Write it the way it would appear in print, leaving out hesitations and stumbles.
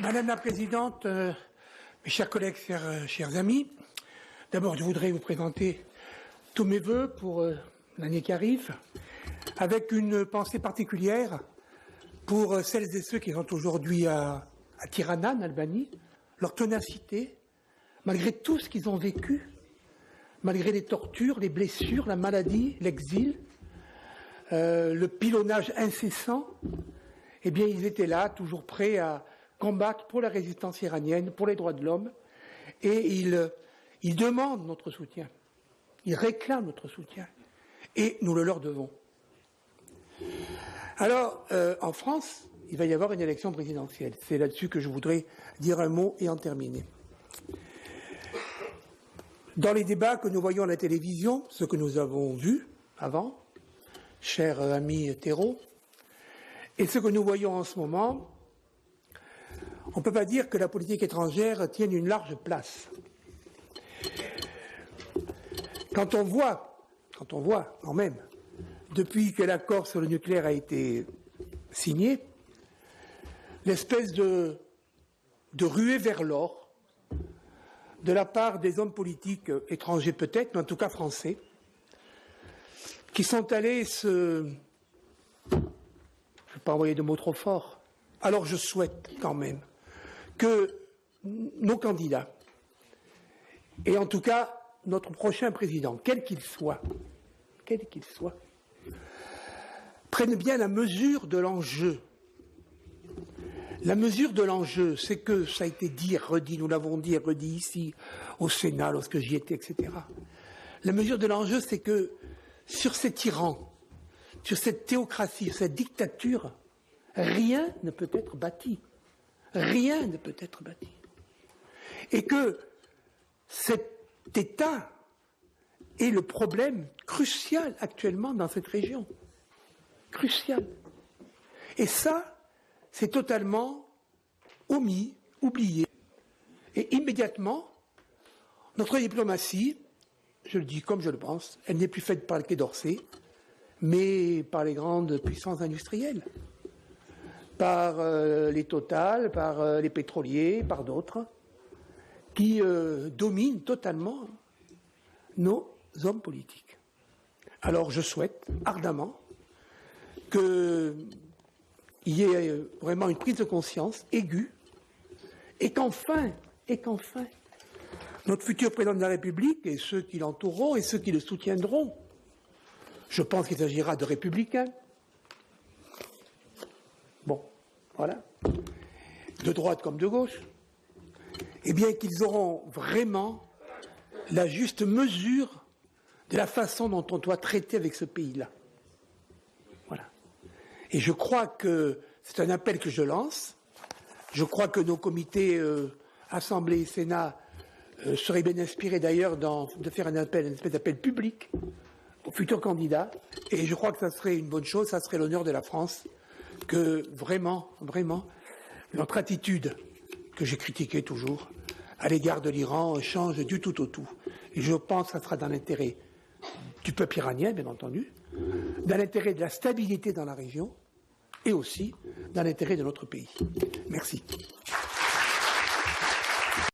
Madame la Présidente, mes chers collègues, chers amis, d'abord je voudrais vous présenter tous mes vœux pour l'année qui arrive, avec une pensée particulière pour celles et ceux qui sont aujourd'hui à Tirana, en Albanie, leur ténacité, malgré tout ce qu'ils ont vécu, malgré les tortures, les blessures, la maladie, l'exil, le pilonnage incessant, eh bien ils étaient là, toujours prêts à combattre pour la résistance iranienne, pour les droits de l'homme, et ils demandent notre soutien, ils réclament notre soutien, et nous le leur devons. Alors, en France, il va y avoir une élection présidentielle. C'est là-dessus que je voudrais dire un mot et en terminer. Dans les débats que nous voyons à la télévision, ce que nous avons vu avant, cher ami Thérault, et ce que nous voyons en ce moment, on ne peut pas dire que la politique étrangère tienne une large place. Quand on voit quand même, depuis que l'accord sur le nucléaire a été signé, l'espèce de ruée vers l'or de la part des hommes politiques étrangers peut-être, mais en tout cas français, qui sont allés je ne vais pas envoyer de mots trop forts, alors je souhaite quand même que nos candidats, et en tout cas notre prochain président, quel qu'il soit, prennent bien la mesure de l'enjeu. La mesure de l'enjeu, c'est que, ça a été dit, redit, nous l'avons dit et redit ici, au Sénat, lorsque j'y étais, etc. La mesure de l'enjeu, c'est que sur ces tyrans, sur cette théocratie, sur cette dictature, rien ne peut être bâti. Rien ne peut être bâti. Et que cet État est le problème crucial actuellement dans cette région. Crucial. Et ça, c'est totalement omis, oublié. Et immédiatement, notre diplomatie, je le dis comme je le pense, elle n'est plus faite par le Quai d'Orsay, mais par les grandes puissances industrielles, par les Total, par les pétroliers, par d'autres, qui dominent totalement nos hommes politiques. Alors je souhaite ardemment qu'il y ait vraiment une prise de conscience aiguë et qu'enfin, notre futur président de la République et ceux qui l'entoureront et ceux qui le soutiendront, je pense qu'il s'agira de républicains, bon, voilà, de droite comme de gauche, eh bien qu'ils auront vraiment la juste mesure de la façon dont on doit traiter avec ce pays-là. Voilà. Et je crois que c'est un appel que je lance. Je crois que nos comités Assemblée et Sénat seraient bien inspirés d'ailleurs de faire un espèce d'appel public aux futurs candidats. Et je crois que ça serait une bonne chose, ça serait l'honneur de la France, que vraiment, notre attitude, que j'ai critiquée toujours, à l'égard de l'Iran, change du tout au tout. Et je pense que ça sera dans l'intérêt du peuple iranien, bien entendu, dans l'intérêt de la stabilité dans la région, et aussi dans l'intérêt de notre pays. Merci.